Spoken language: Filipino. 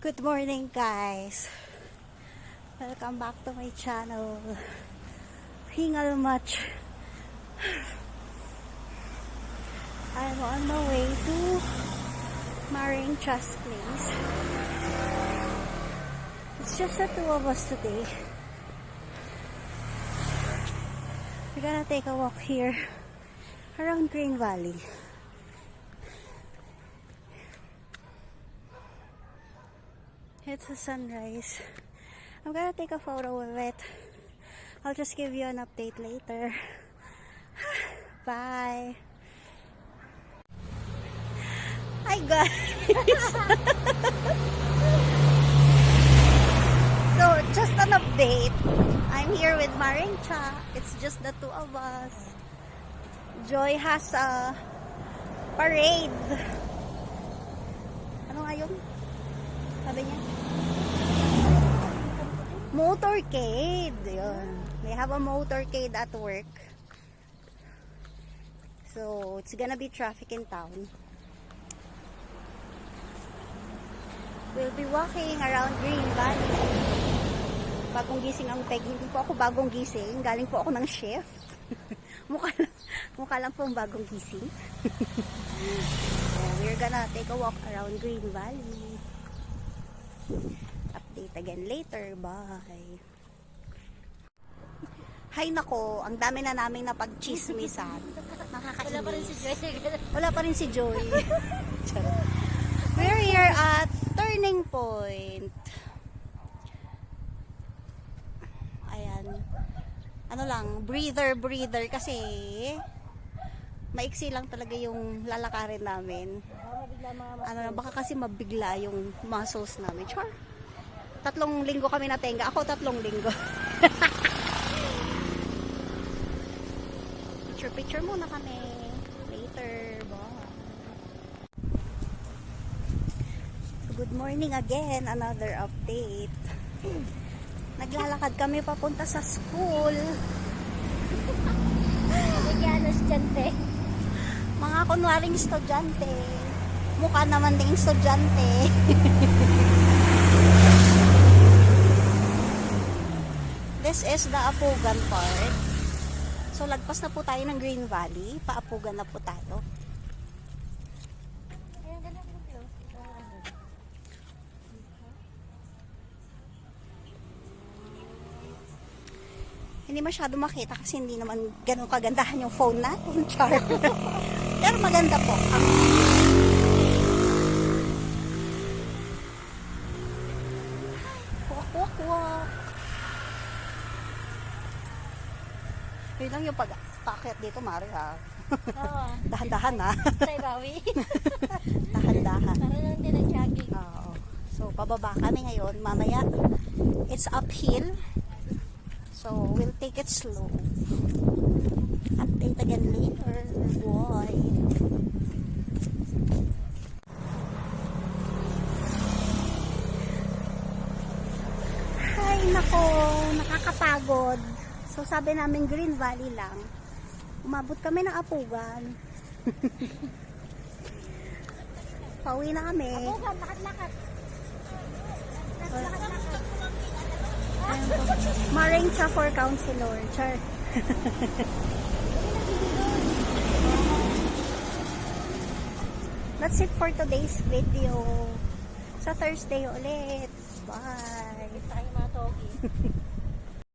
Good morning, guys. Welcome back to my channel. Hingal much. I'm on the way to Maringcha's place. It's just the two of us today. We're gonna take a walk here around Green Valley. It's a sunrise. I'm gonna take a photo of it. I'll just give you an update later. Bye. Hi guys. So just an update. I'm here with Maringcha. It's just the two of us. Joy has a parade. Ano nga yun? Sabi niya? Motorcade. Yun. They have a motorcade at work. So, it's gonna be traffic in town. We'll be walking around Green Valley. Bagong gising ang peg. Hindi po ako bagong gising. Galing po ako ng shift. mukha lang po ang bagong gising. So, we're gonna take a walk around Green Valley. Update again later. Bye. Hay nako, ang dami na naming napagchismisan. Nakakainis. Wala pa rin si Joy. Wala pa rin si Joy. We're here at Turning Point. Ayan. Ano lang, breather kasi maiksi lang talaga yung lalakarin namin. Baka kasi mabigla yung muscles namin. Char. 3 linggo kami natenga. Ako 3 linggo. Picture muna kami. Later. Bye. Good morning again. Another update. Naglalakad kami papunta sa school. Bigyan estudyante. Mga kunwaring estudyante. Mukha naman ding estudyante. This is the Apugan part. So, lagpas na po tayo ng Green Valley. Paapugan na po tayo. Hindi masyado makita kasi hindi naman ganun kagandahan yung phone natin. Char. Pero maganda po. Walk. Yun lang yung pag-packet dito, Mari, ha? Oo. Dahan-dahan, ha? Tay bawi. Dahan-dahan. Para lang din ang jogging. Oo. So, pababa kami ngayon. Mamaya, it's uphill. So, we'll take it slow. Update again later. Boy. Ay, nako. Nakakapagod. So, sabi namin Green Valley lang. Umabot kami ng Apugan. Pauwi na kami. Apugan, lakad-lakad. Maringcha for counselor. Char. That's it for today's video. Sa Thursday ulit. Bye. Tayo mga togi.